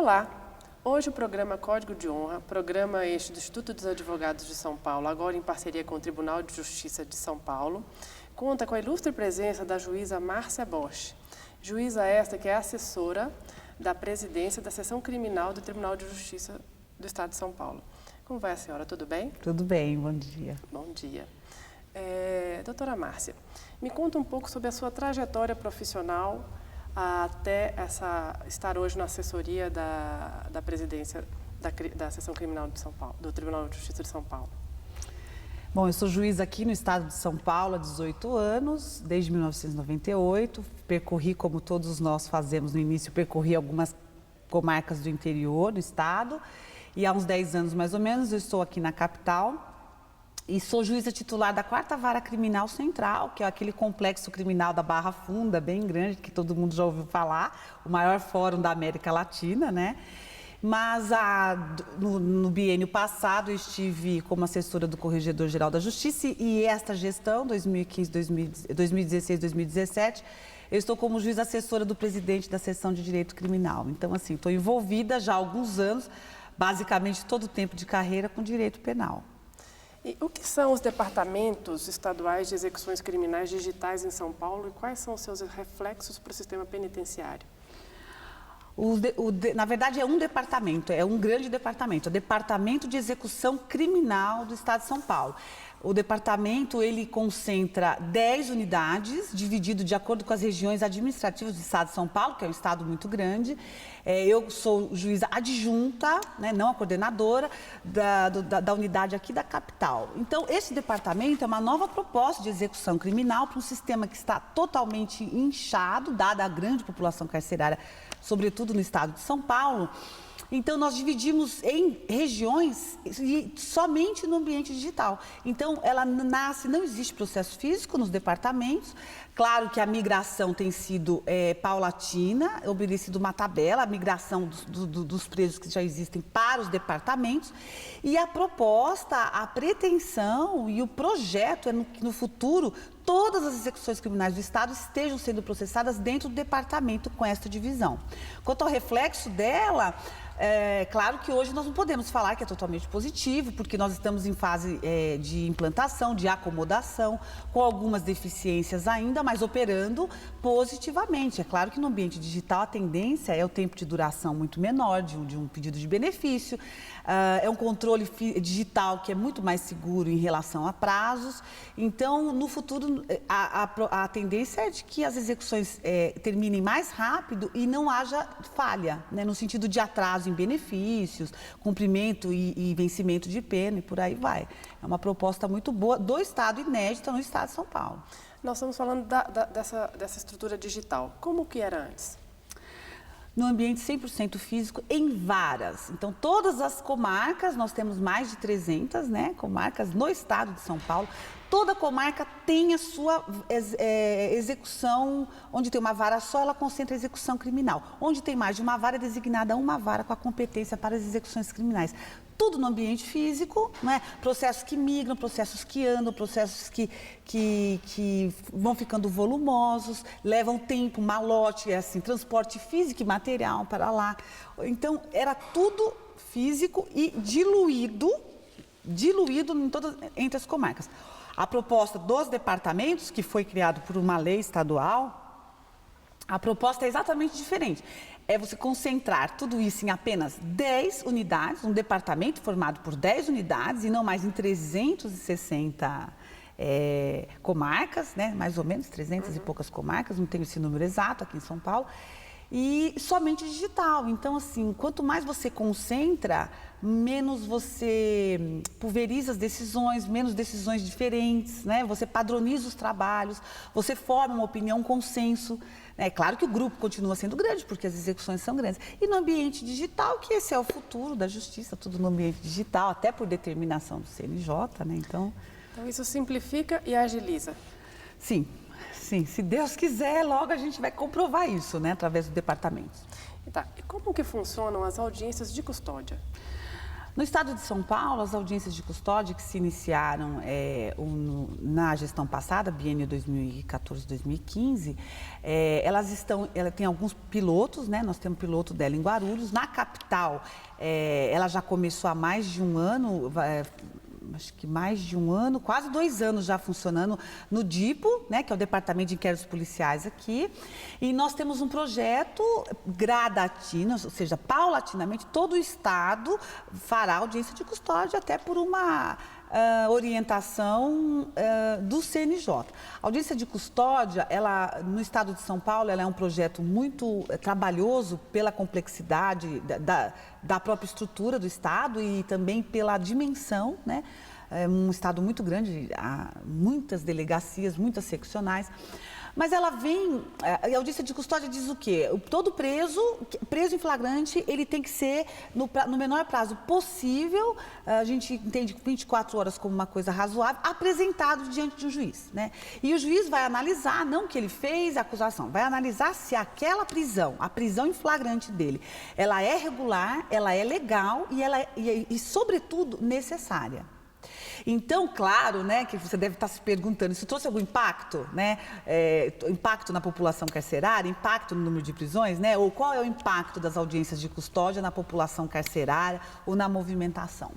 Olá! Hoje o programa Código de Honra, programa este do Instituto dos Advogados de São Paulo, agora em parceria com o Tribunal de Justiça de São Paulo, conta com a ilustre presença da juíza Márcia Bosch. Juíza esta que é assessora da presidência da Seção Criminal do Tribunal de Justiça do Estado de São Paulo. Como vai a senhora? Tudo bem? Tudo bem, bom dia. Bom dia. Doutora Márcia, me conta um pouco sobre a sua trajetória profissional até estar hoje na assessoria da presidência da Seção Criminal de São Paulo, do Tribunal de Justiça de São Paulo. Bom, eu sou juíza aqui no estado de São Paulo há 18 anos, desde 1998. Percorri, como todos nós fazemos no início, percorri algumas comarcas do interior do estado. E há uns 10 anos, mais ou menos, eu estou aqui na capital. E sou juíza titular da 4ª Vara Criminal Central, que é aquele complexo criminal da Barra Funda, bem grande, que todo mundo já ouviu falar, o maior fórum da América Latina, né? Mas no biênio passado eu estive como assessora do Corregedor-Geral da Justiça e esta gestão, 2016, 2017, eu estou como juíza assessora do presidente da Seção de Direito Criminal. Então, assim, estou envolvida já há alguns anos, basicamente todo o tempo de carreira, com direito penal. E o que são os departamentos estaduais de execuções criminais digitais em São Paulo e quais são os seus reflexos para o sistema penitenciário? Na verdade, é um departamento, é um grande departamento, é o Departamento de Execução Criminal do Estado de São Paulo. O departamento, ele concentra 10 unidades, dividido de acordo com as regiões administrativas do Estado de São Paulo, que é um estado muito grande. Eu sou juíza adjunta, né, não a coordenadora, da unidade aqui da capital. Então, esse departamento é uma nova proposta de execução criminal para um sistema que está totalmente inchado, dada a grande população carcerária, sobretudo no estado de São Paulo. Então, nós dividimos em regiões e somente no ambiente digital. Então, ela nasce, não existe processo físico nos departamentos. Claro que a migração tem sido paulatina, obedecido uma tabela, a migração dos presos que já existem para os departamentos. E a proposta, a pretensão e o projeto é que no futuro todas as execuções criminais do Estado estejam sendo processadas dentro do departamento com esta divisão. Quanto ao reflexo dela, claro que hoje nós não podemos falar que é totalmente positivo, porque nós estamos em fase de implantação, de acomodação, com algumas deficiências ainda, mas operando positivamente. É claro que no ambiente digital a tendência é o tempo de duração muito menor de um pedido de benefício, é um controle digital que é muito mais seguro em relação a prazos. Então, no futuro, a tendência é de que as execuções terminem mais rápido e não haja falha, né, no sentido de atraso em benefícios, cumprimento e vencimento de pena e por aí vai. É uma proposta muito boa do Estado, inédita no Estado de São Paulo. Nós estamos falando dessa estrutura digital. Como que era antes? No ambiente 100% físico, em varas. Então, todas as comarcas, nós temos mais de 300, né, comarcas no estado de São Paulo. Toda comarca tem a sua execução, onde tem uma vara só, ela concentra a execução criminal. Onde tem mais de uma vara, é designada uma vara com a competência para as execuções criminais. Tudo no ambiente físico, né? Processos que migram, processos que andam, processos que vão ficando volumosos, levam tempo, malote, assim, transporte físico e material para lá. Então, era tudo físico e diluído entre as comarcas. A proposta dos departamentos, que foi criado por uma lei estadual, a proposta é exatamente diferente. É você concentrar tudo isso em apenas 10 unidades, um departamento formado por 10 unidades e não mais em 360 comarcas, né? Mais ou menos 300 e poucas comarcas, não tenho esse número exato aqui em São Paulo. E somente digital. Então, assim, quanto mais você concentra, menos você pulveriza as decisões, menos decisões diferentes, né? Você padroniza os trabalhos, você forma uma opinião, um consenso. É claro que o grupo continua sendo grande, porque as execuções são grandes. E no ambiente digital, que esse é o futuro da justiça, tudo no ambiente digital, até por determinação do CNJ, né? Então isso simplifica e agiliza. Sim. Sim, se Deus quiser, logo a gente vai comprovar isso, né, através dos departamentos. Tá. E como que funcionam as audiências de custódia? No estado de São Paulo, as audiências de custódia que se iniciaram na gestão passada, biênio 2014-2015, ela tem alguns pilotos, né? Nós temos piloto dela em Guarulhos. Na capital, ela já começou há mais de um ano, acho que mais de um ano, quase 2 anos já funcionando no DIPO, né, que é o Departamento de Inquéritos Policiais aqui. E nós temos um projeto gradativo, ou seja, paulatinamente, todo o estado fará audiência de custódia, até por uma orientação do CNJ. A audiência de custódia, no estado de São Paulo, ela é um projeto muito trabalhoso pela complexidade da própria estrutura do estado e também pela dimensão, né? É um estado muito grande, há muitas delegacias, muitas seccionais. Mas ela vem, a audiência de custódia diz o quê? Todo preso em flagrante, ele tem que ser, no menor prazo possível, a gente entende 24 horas como uma coisa razoável, apresentado diante de um juiz, né? E o juiz vai analisar, não o que ele fez, a acusação, vai analisar se aquela prisão, a prisão em flagrante dele, ela é regular, ela é legal e sobretudo, necessária. Então, claro, né, que você deve estar se perguntando, isso trouxe algum impacto, né? Impacto na população carcerária, impacto no número de prisões, né? Ou qual é o impacto das audiências de custódia na população carcerária ou na movimentação?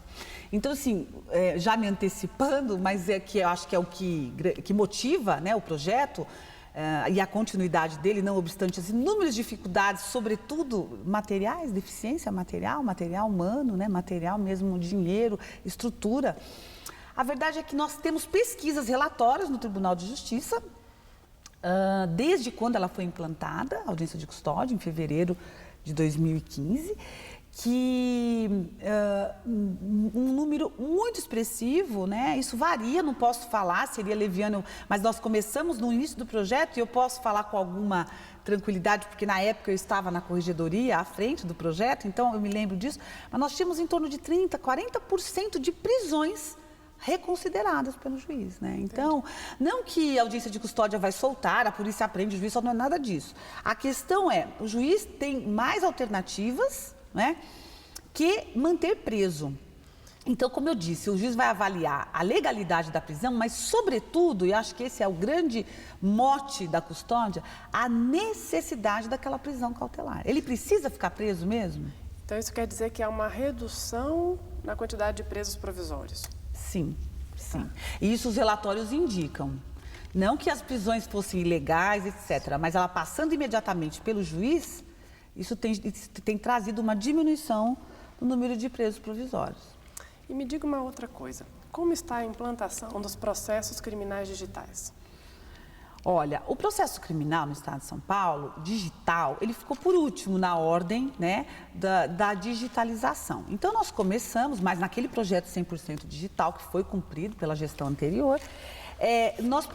Então, assim, já me antecipando, mas que eu acho que é o que motiva, né, o projeto, e a continuidade dele, não obstante as inúmeras dificuldades, sobretudo materiais, deficiência material humano, né, material mesmo, dinheiro, estrutura. A verdade é que nós temos pesquisas relatórias no Tribunal de Justiça, desde quando ela foi implantada, a audiência de custódia, em fevereiro de 2015, que um número muito expressivo, né? Isso varia, não posso falar, seria leviano, mas nós começamos no início do projeto e eu posso falar com alguma tranquilidade, porque na época eu estava na corregedoria, à frente do projeto, então eu me lembro disso, mas nós tínhamos em torno de 30%, 40% de prisões reconsideradas pelo juiz, né? Então, não que a audiência de custódia vai soltar, a polícia aprende, o juiz só não é nada disso. A questão é, o juiz tem mais alternativas, né, que manter preso. Então, como eu disse, o juiz vai avaliar a legalidade da prisão, mas, sobretudo, e acho que esse é o grande mote da custódia, a necessidade daquela prisão cautelar. Ele precisa ficar preso mesmo? Então, isso quer dizer que há uma redução na quantidade de presos provisórios? Sim, sim. E isso os relatórios indicam. Não que as prisões fossem ilegais, etc., mas ela passando imediatamente pelo juiz, isso tem trazido uma diminuição no número de presos provisórios. E me diga uma outra coisa, como está a implantação dos processos criminais digitais? Olha, o processo criminal no estado de São Paulo, digital, ele ficou por último na ordem, né, da digitalização. Então, nós começamos, mas naquele projeto 100% digital, que foi cumprido pela gestão anterior, nós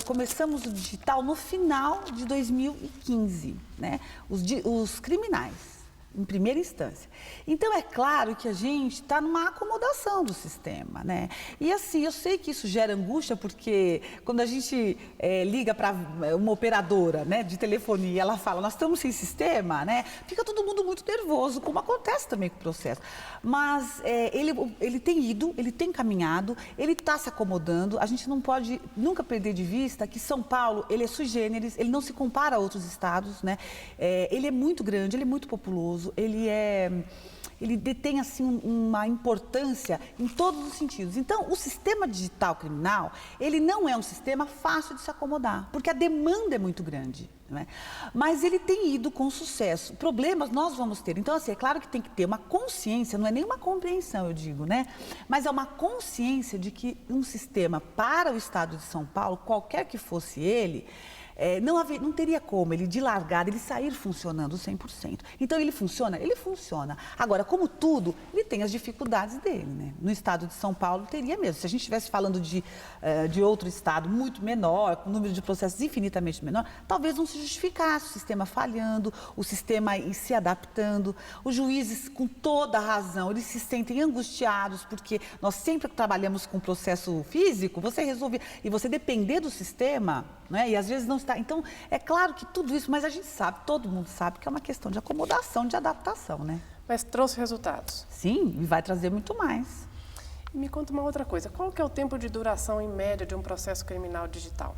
começamos o digital no final de 2015, né, os criminais. Em primeira instância. Então, é claro que a gente está numa acomodação do sistema, né? E assim, eu sei que isso gera angústia, porque quando a gente liga para uma operadora, né, de telefonia, ela fala, nós estamos sem sistema, né? Fica todo mundo muito nervoso, como acontece também com o processo. Mas ele tem ido, ele tem caminhado, ele está se acomodando. A gente não pode nunca perder de vista que São Paulo, ele é sui generis, ele não se compara a outros estados, né? Ele é muito grande, ele é muito populoso. Ele detém assim uma importância em todos os sentidos. Então, o sistema digital criminal, ele não é um sistema fácil de se acomodar, porque a demanda é muito grande, né? Mas ele tem ido com sucesso. Problemas nós vamos ter. Então, assim, é claro que tem que ter uma consciência, não é nem uma compreensão, eu digo, né? Mas é uma consciência de que um sistema para o estado de São Paulo, qualquer que fosse ele, não teria como ele, de largada, ele sair funcionando 100%. Então, ele funciona? Ele funciona. Agora, como tudo, ele tem as dificuldades dele, né? No estado de São Paulo, teria mesmo. Se a gente estivesse falando de outro estado muito menor, com um número de processos infinitamente menor, talvez não se justificasse o sistema falhando, o sistema se adaptando. Os juízes, com toda a razão, eles se sentem angustiados, porque nós sempre trabalhamos com processo físico, você resolve, e você depender do sistema, né? E às vezes não está. Então, é claro que tudo isso, mas a gente sabe, todo mundo sabe que é uma questão de acomodação, de adaptação, né? Mas trouxe resultados. Sim, e vai trazer muito mais. E me conta uma outra coisa, qual que é o tempo de duração em média de um processo criminal digital?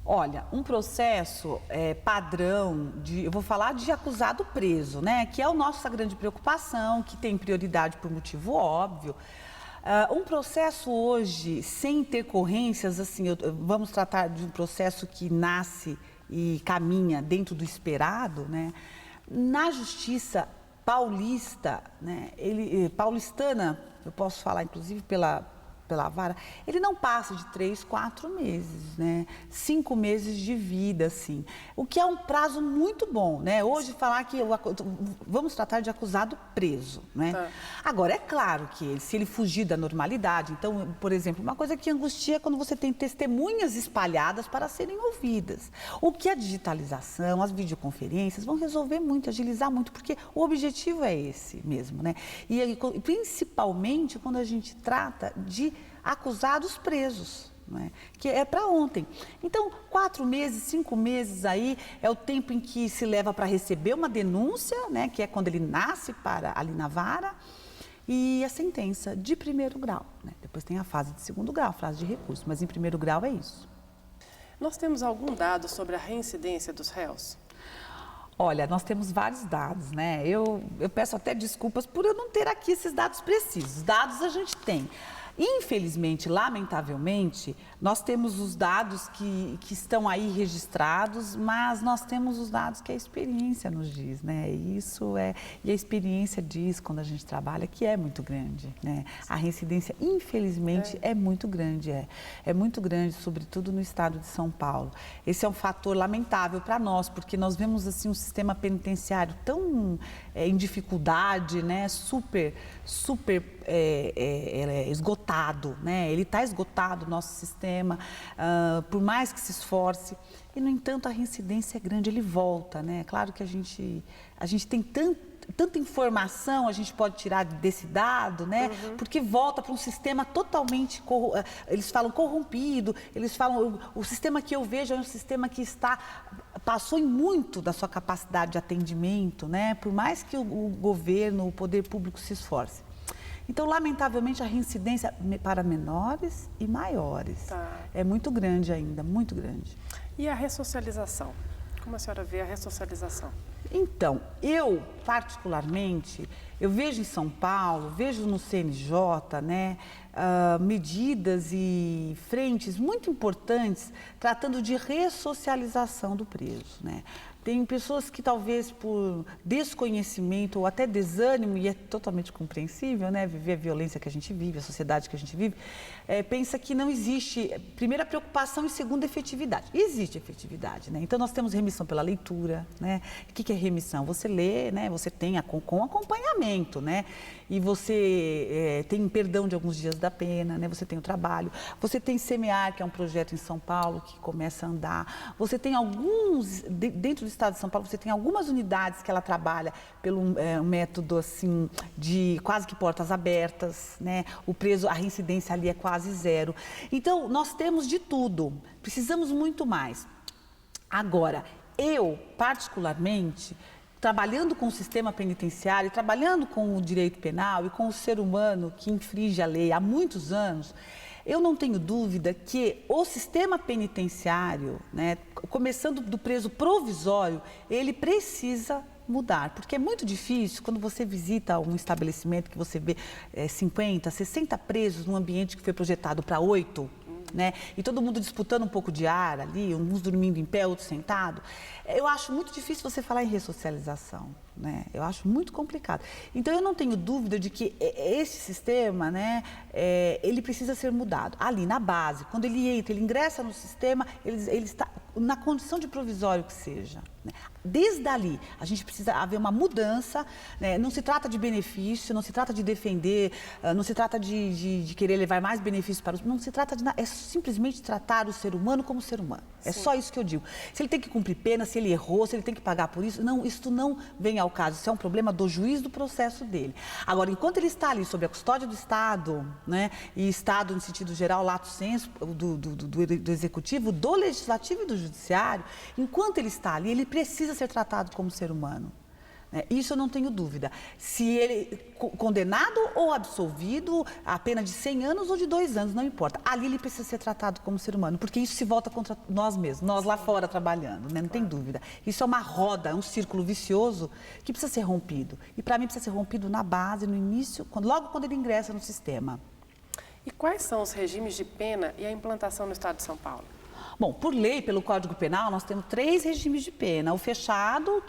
Olha, um processo padrão, eu vou falar de acusado preso, né? Que é a nossa grande preocupação, que tem prioridade por motivo óbvio. Um processo hoje, sem intercorrências, assim, vamos tratar de um processo que nasce e caminha dentro do esperado, né? Na justiça paulista, né? Paulistana, eu posso falar inclusive pela vara, ele não passa de 3, 4 meses, né? 5 meses de vida, assim. O que é um prazo muito bom, né? Hoje falar que vamos tratar de acusado preso, né? Tá. Agora, é claro que se ele fugir da normalidade, então, por exemplo, uma coisa que angustia é quando você tem testemunhas espalhadas para serem ouvidas. O que a digitalização, as videoconferências vão resolver muito, agilizar muito, porque o objetivo é esse mesmo, né? E principalmente quando a gente trata de acusados presos, né? Que é para ontem. Então, 4 meses, 5 meses aí é o tempo em que se leva para receber uma denúncia, né? Que é quando ele nasce ali na vara, e a sentença de 1º grau, né? Depois tem a fase de 2º grau, fase de recurso, mas em 1º grau é isso. Nós temos algum dado sobre a reincidência dos réus? Olha, nós temos vários dados, né? Eu peço até desculpas por eu não ter aqui esses dados precisos. Dados a gente tem. Infelizmente, lamentavelmente, nós temos os dados que estão aí registrados, mas nós temos os dados que a experiência nos diz, né? E a experiência diz, quando a gente trabalha, que é muito grande, né? A reincidência, infelizmente, é muito grande, é muito grande, sobretudo no estado de São Paulo. Esse é um fator lamentável para nós, porque nós vemos, assim, um sistema penitenciário tão em dificuldade, né? Super esgotado, né? Ele está esgotado, o nosso sistema, por mais que se esforce. E, no entanto, a reincidência é grande, ele volta, né? Claro que a gente tem tanta informação, a gente pode tirar desse dado, né? Porque volta para um sistema totalmente, eles falam corrompido, eles falam, o sistema que eu vejo é um sistema que passou em muito da sua capacidade de atendimento, né? Por mais que o governo, o poder público se esforce. Então, lamentavelmente, a reincidência para menores e maiores é muito grande ainda, muito grande. E a ressocialização? Como a senhora vê a ressocialização? Então, eu, particularmente, eu vejo em São Paulo, vejo no CNJ, né, medidas e frentes muito importantes tratando de ressocialização do preso, né? Tem pessoas que talvez por desconhecimento ou até desânimo, e é totalmente compreensível, né, viver a violência que a gente vive, a sociedade que a gente vive, pensa que não existe, primeira preocupação e segunda efetividade. Existe efetividade, né? Então nós temos remissão pela leitura, né? O que é remissão? Você lê, né? Você tem com acompanhamento, né? E você tem perdão de alguns dias da pena, né? Você tem o trabalho, você tem Semear, que é um projeto em São Paulo que começa a andar, você tem dentro do estado de São Paulo, você tem algumas unidades que ela trabalha pelo um método assim de quase que portas abertas, né? O preso, a reincidência ali é quase zero. Então, nós temos de tudo, precisamos muito mais. Agora, eu, particularmente, trabalhando com o sistema penitenciário, trabalhando com o direito penal e com o ser humano que infringe a lei há muitos anos, eu não tenho dúvida que o sistema penitenciário, né, começando do preso provisório, ele precisa mudar, porque é muito difícil quando você visita um estabelecimento que você vê 50, 60 presos num ambiente que foi projetado para 8, né? E todo mundo disputando um pouco de ar ali, uns dormindo em pé, outros sentados. Eu acho muito difícil você falar em ressocialização, né? Eu acho muito complicado. Então, eu não tenho dúvida de que esse sistema, né, ele precisa ser mudado. Ali, na base, quando ele entra, ele ingressa no sistema, ele está na condição de provisório que seja, né? Desde ali, a gente precisa haver uma mudança, né? Não se trata de benefício, não se trata de defender, não se trata de querer levar mais benefícios para os... Não se trata de nada, é simplesmente tratar o ser humano como ser humano. É só isso que eu digo. Se ele tem que cumprir pena, se ele errou, se ele tem que pagar por isso, não, isso não vem ao caso. Isso é um problema do juiz do processo dele. Agora, enquanto ele está ali sob a custódia do Estado, né? E Estado, no sentido geral, lato sensu, do Executivo, do Legislativo e do Judiciário, enquanto ele está ali, ele precisa ser tratado como ser humano, Isso eu não tenho dúvida. Se ele condenado ou absolvido, a pena de 100 anos ou de 2 anos, não importa. Ali ele precisa ser tratado como ser humano, porque isso se volta contra nós mesmos, nós lá fora trabalhando, né? Não tem dúvida. Isso é uma roda, um círculo vicioso que precisa ser rompido. E para mim precisa ser rompido na base, no início, logo quando ele ingressa no sistema. E quais são os regimes de pena e a implantação no Estado de São Paulo? Bom, por lei, pelo Código Penal, nós temos 3 regimes de pena. O fechado,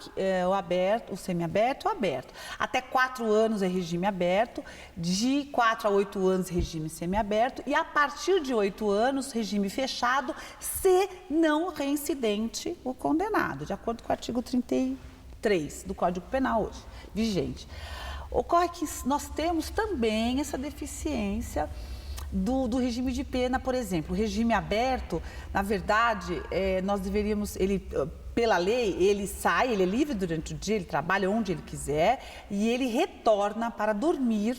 o aberto, o semiaberto e o aberto. Até 4 anos é regime aberto, de 4 a 8 anos regime semiaberto e a partir de 8 anos regime fechado, se não reincidente o condenado, de acordo com o artigo 33 do Código Penal hoje, vigente. Ocorre que nós temos também essa deficiência do regime de pena, por exemplo. O regime aberto, na verdade, nós deveríamos, pela lei, ele sai, ele é livre durante o dia, ele trabalha onde ele quiser e ele retorna para dormir,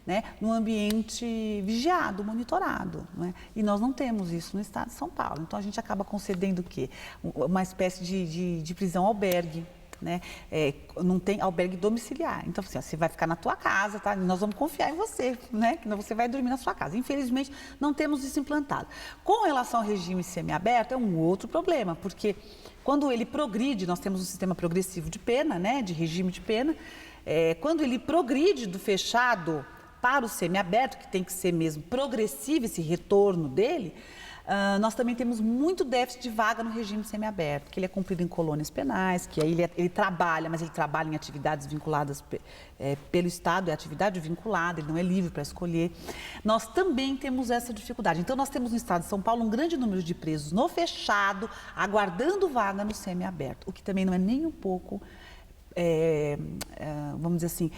né, no ambiente vigiado, monitorado, né? E nós não temos isso no estado de São Paulo. Então, a gente acaba concedendo o quê? Uma espécie de prisão albergue. Né? Não tem albergue domiciliar. Então, assim, ó, você vai ficar na tua casa, tá? Nós vamos confiar em você, né? Que você vai dormir na sua casa. Infelizmente, não temos isso implantado. Com relação ao regime semiaberto, é um outro problema, porque quando ele progride, nós temos um sistema progressivo de pena, né? De regime de pena. Quando ele progride do fechado para o semiaberto, que tem que ser mesmo progressivo esse retorno dele, nós também temos muito déficit de vaga no regime semiaberto, que ele é cumprido em colônias penais, que aí ele trabalha, mas ele trabalha em atividades vinculadas pelo Estado, é atividade vinculada, ele não é livre para escolher. Nós também temos essa dificuldade. Então, nós temos no Estado de São Paulo um grande número de presos no fechado, aguardando vaga no semiaberto, o que também não é nem um pouco, vamos dizer assim,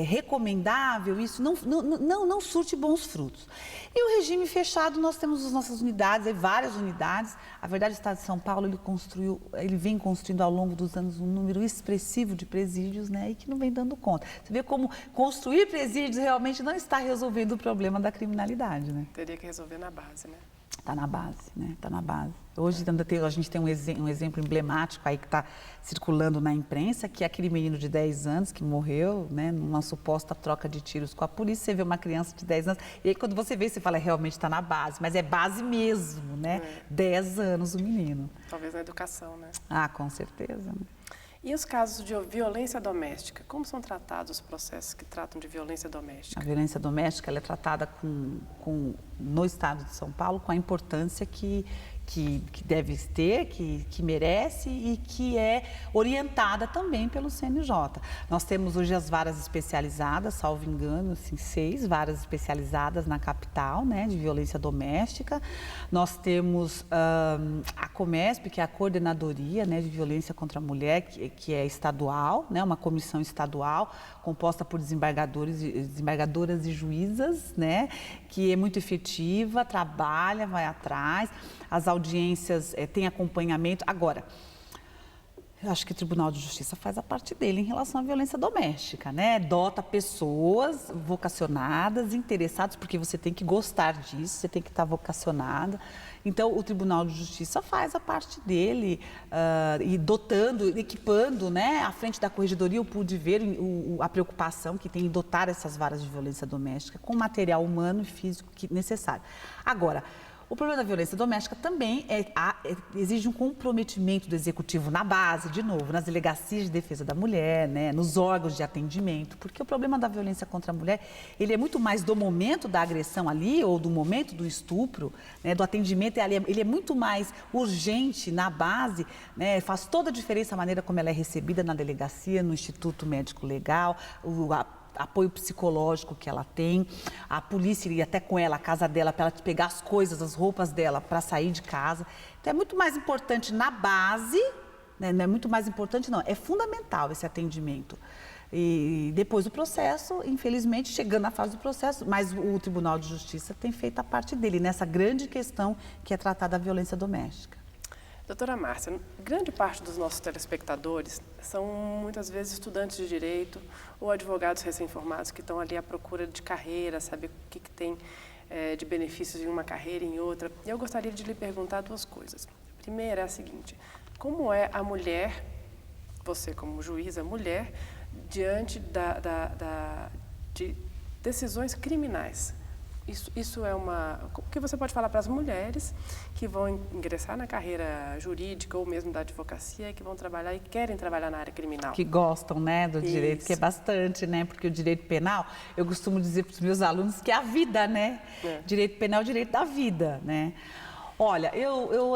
recomendável, isso não surte bons frutos. E o regime fechado, nós temos as nossas unidades, várias unidades. A verdade, o Estado de São Paulo, ele vem construindo ao longo dos anos um número expressivo de presídios, né, e que não vem dando conta. Você vê como construir presídios realmente não está resolvendo o problema da criminalidade, né? Teria que resolver na base, né? Está na base, né? Está na base. Hoje a gente tem um exemplo emblemático aí que está circulando na imprensa, que é aquele menino de 10 anos que morreu, né, numa suposta troca de tiros com a polícia. Você vê uma criança de 10 anos, e aí quando você vê, você fala, realmente está na base, mas é base mesmo, né? 10 anos o menino. Talvez na educação, né? Ah, com certeza. Né? E os casos de violência doméstica? Como são tratados os processos que tratam de violência doméstica? A violência doméstica ela é tratada no Estado de São Paulo com a importância que deve ter, que merece e que é orientada também pelo CNJ. Nós temos hoje as varas especializadas, salvo engano, assim, 6 varas especializadas na capital, né, de violência doméstica. Nós temos a Comesp, que é a Coordenadoria, né, de Violência contra a Mulher, que é estadual, né, uma comissão estadual composta por desembargadoras e juízas, né, que é muito efetiva, trabalha, vai atrás. As audiências têm acompanhamento. Agora, eu acho que o Tribunal de Justiça faz a parte dele em relação à violência doméstica, né? Dota pessoas vocacionadas, interessadas, porque você tem que gostar disso, você tem que estar vocacionada. Então, o Tribunal de Justiça faz a parte dele e dotando, equipando, né? À frente da Corregedoria, eu pude ver a preocupação que tem em dotar essas varas de violência doméstica com material humano e físico necessário. Agora, o problema da violência doméstica também exige um comprometimento do executivo na base, de novo, nas delegacias de defesa da mulher, né, nos órgãos de atendimento, porque o problema da violência contra a mulher, ele é muito mais do momento da agressão ali, ou do momento do estupro, né, do atendimento, ele é muito mais urgente na base, né, faz toda a diferença a maneira como ela é recebida na delegacia, no Instituto Médico Legal, apoio psicológico que ela tem, a polícia ir até com ela, a casa dela, para ela pegar as coisas, as roupas dela, para sair de casa. Então, é muito mais importante na base, né? Não é muito mais importante, não, é fundamental esse atendimento. E depois do processo, infelizmente, chegando na fase do processo, mas o Tribunal de Justiça tem feito a parte dele, nessa grande questão que é tratada a violência doméstica. Doutora Márcia, grande parte dos nossos telespectadores são muitas vezes estudantes de direito ou advogados recém-formados que estão ali à procura de carreira, saber o que tem de benefícios em uma carreira e em outra. E eu gostaria de lhe perguntar 2 coisas. A primeira é a seguinte: como é a mulher, você como juíza mulher diante de decisões criminais. Isso é o que você pode falar para as mulheres que vão ingressar na carreira jurídica ou mesmo da advocacia e que vão trabalhar e querem trabalhar na área criminal? Que gostam, né, do direito, que é bastante, né, porque o direito penal, eu costumo dizer para os meus alunos que é a vida, né, direito penal é o direito da vida, né. Olha, eu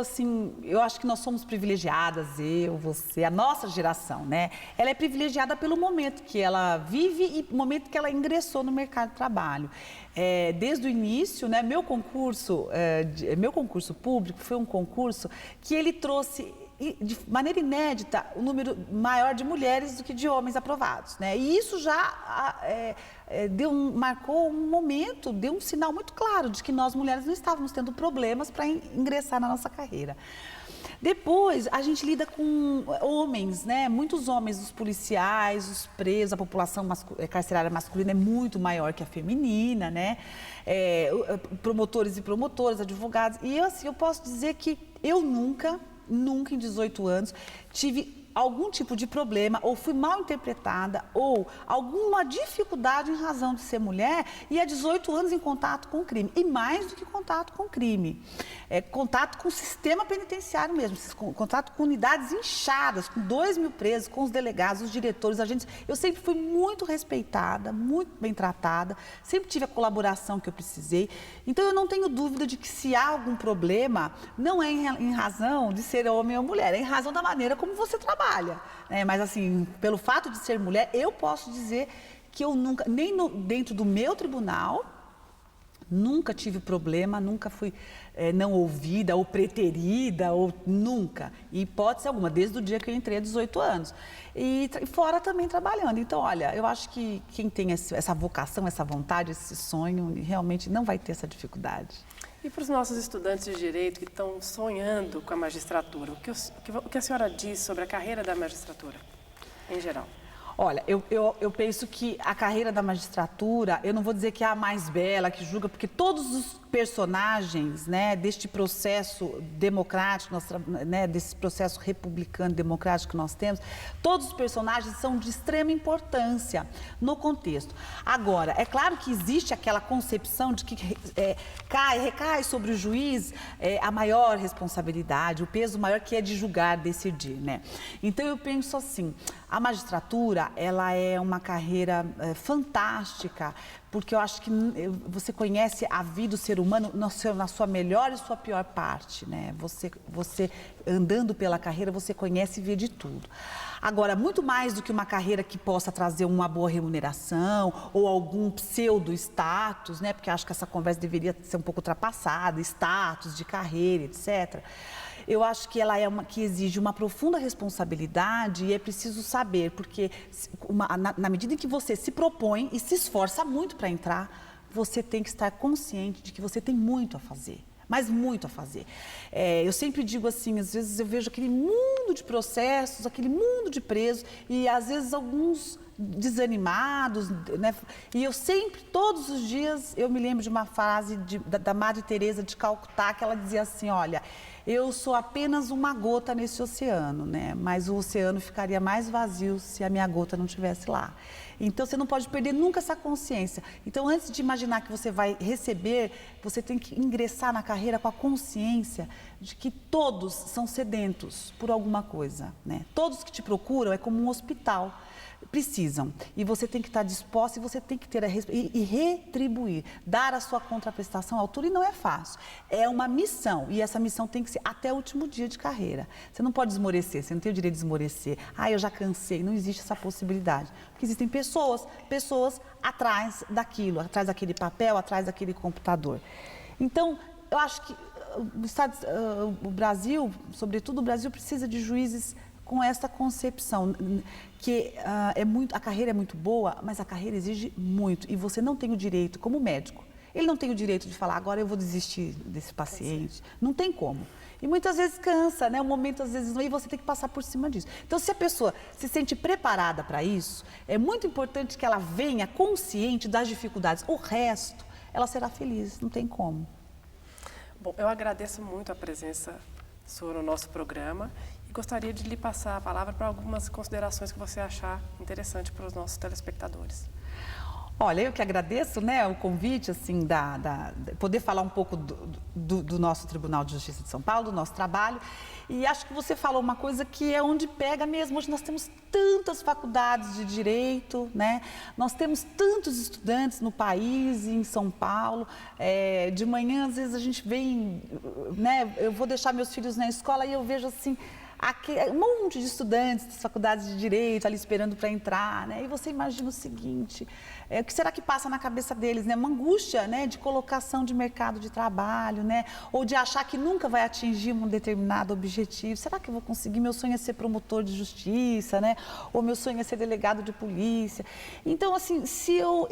acho que nós somos privilegiadas, eu, você, a nossa geração, né? Ela é privilegiada pelo momento que ela vive e o momento que ela ingressou no mercado de trabalho. Desde o início, né, meu concurso público foi um concurso que ele trouxe de maneira inédita um número maior de mulheres do que de homens aprovados, né? E isso já marcou um momento, deu um sinal muito claro de que nós mulheres não estávamos tendo problemas para ingressar na nossa carreira. Depois, a gente lida com homens, né? Muitos homens, os policiais, os presos, a população carcerária masculina é muito maior que a feminina, né? Promotores e promotoras, advogados. E assim, eu posso dizer que eu nunca em 18 anos tive algum tipo de problema, ou fui mal interpretada, ou alguma dificuldade em razão de ser mulher e há 18 anos em contato com o crime. E mais do que contato com o crime, contato com o sistema penitenciário mesmo, contato com unidades inchadas, com 2.000 presos, com os delegados, os diretores, agentes. Eu sempre fui muito respeitada, muito bem tratada, sempre tive a colaboração que eu precisei. Então, eu não tenho dúvida de que se há algum problema, não é em razão de ser homem ou mulher, é em razão da maneira como você trabalha. Mas assim, pelo fato de ser mulher, eu posso dizer que eu nunca, dentro do meu tribunal, nunca tive problema, nunca fui não ouvida ou preterida, ou nunca, em hipótese alguma, desde o dia que eu entrei há 18 anos. E fora também trabalhando. Então, olha, eu acho que quem tem essa vocação, essa vontade, esse sonho, realmente não vai ter essa dificuldade. E para os nossos estudantes de direito que estão sonhando com a magistratura, o que a senhora diz sobre a carreira da magistratura, em geral? Olha, eu penso que a carreira da magistratura, eu não vou dizer que é a mais bela, que julga, porque todos os personagens, né, deste processo democrático, né, desse processo republicano democrático que nós temos, todos os personagens são de extrema importância no contexto. Agora, é claro que existe aquela concepção de que recai sobre o juiz a maior responsabilidade, o peso maior que é de julgar, decidir, né? Então, eu penso assim, a magistratura, ela é uma carreira fantástica, porque eu acho que você conhece a vida do ser humano na sua melhor e sua pior parte, né? Você andando pela carreira, você conhece e vê de tudo. Agora, muito mais do que uma carreira que possa trazer uma boa remuneração ou algum pseudo-status, né? Porque eu acho que essa conversa deveria ser um pouco ultrapassada, status de carreira, etc. Eu acho que ela que exige uma profunda responsabilidade e é preciso saber, porque na medida em que você se propõe e se esforça muito para entrar, você tem que estar consciente de que você tem muito a fazer, mas muito a fazer. Eu sempre digo assim, às vezes eu vejo aquele mundo de processos, aquele mundo de presos e às vezes alguns desanimados, né? E eu sempre, todos os dias, eu me lembro de uma frase da Madre Teresa de Calcutá, que ela dizia assim, olha, eu sou apenas uma gota nesse oceano, né? Mas o oceano ficaria mais vazio se a minha gota não estivesse lá. Então, você não pode perder nunca essa consciência. Então, antes de imaginar que você vai receber, você tem que ingressar na carreira com a consciência de que todos são sedentos por alguma coisa, né? Todos que te procuram é como um hospital. Precisam. E você tem que estar disposta e você tem que ter e retribuir, dar a sua contraprestação à altura, e não é fácil. É uma missão, e essa missão tem que ser até o último dia de carreira. Você não pode esmorecer, você não tem o direito de esmorecer. Eu já cansei, não existe essa possibilidade. Porque existem pessoas atrás daquilo, atrás daquele papel, atrás daquele computador. Então, eu acho que o Brasil, sobretudo o Brasil, precisa de juízes com essa concepção que a carreira é muito boa, mas a carreira exige muito e você não tem o direito, como médico, ele não tem o direito de falar, agora eu vou desistir desse paciente, não tem como. E muitas vezes cansa, né? Um momento às vezes não, e você tem que passar por cima disso. Então, se a pessoa se sente preparada para isso, é muito importante que ela venha consciente das dificuldades. O resto, ela será feliz, não tem como. Bom, eu agradeço muito a presença sua no nosso programa. gostaria de lhe passar a palavra para algumas considerações que você achar interessante para os nossos telespectadores. Olha, eu que agradeço, né, o convite, assim, poder falar um pouco do nosso Tribunal de Justiça de São Paulo, do nosso trabalho. E acho que você falou uma coisa que é onde pega mesmo. Hoje nós temos tantas faculdades de direito, né? Nós temos tantos estudantes no país e em São Paulo. De manhã, às vezes, a gente vem, né? Eu vou deixar meus filhos na escola e eu vejo assim, um monte de estudantes das faculdades de direito ali esperando para entrar, né? E você imagina o seguinte, o que será que passa na cabeça deles, né? Uma angústia, né, de colocação de mercado de trabalho, né? Ou de achar que nunca vai atingir um determinado objetivo. Será que eu vou conseguir? Meu sonho é ser promotor de justiça, né? Ou meu sonho é ser delegado de polícia. Então, assim, se eu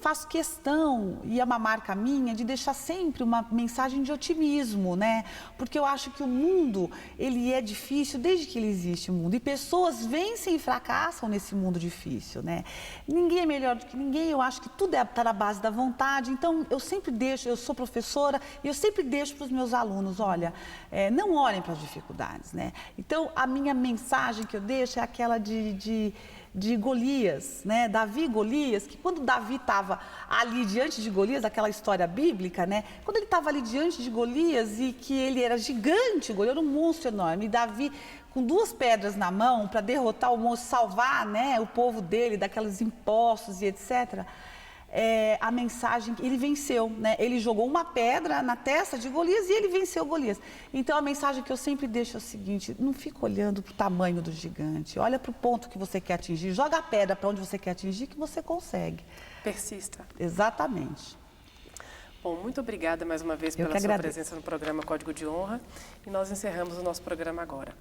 faço questão, e é uma marca minha, de deixar sempre uma mensagem de otimismo, né? Porque eu acho que o mundo, ele é difícil desde que ele existe o mundo. E pessoas vencem e fracassam nesse mundo difícil, né? Ninguém é melhor do que ninguém. Eu acho que tudo está na base da vontade. Então, eu sempre deixo, eu sou professora, e eu sempre deixo para os meus alunos, olha, não olhem para as dificuldades, né? Então, a minha mensagem que eu deixo é aquela de Golias, né? Davi e Golias, que quando Davi estava ali diante de Golias, aquela história bíblica, né? Quando ele estava ali diante de Golias e que ele era gigante, Golias era um monstro enorme, e Davi com 2 pedras na mão para derrotar o monstro, salvar, né, o povo dele daqueles impostos e etc. A mensagem, ele venceu, né? Ele jogou uma pedra na testa de Golias e ele venceu Golias. Então a mensagem que eu sempre deixo é o seguinte: não fica olhando para o tamanho do gigante, olha para o ponto que você quer atingir, joga a pedra para onde você quer atingir que você consegue. Persista. Exatamente. Bom, muito obrigada mais uma vez pela sua presença no programa Código de Honra, e nós encerramos o nosso programa agora.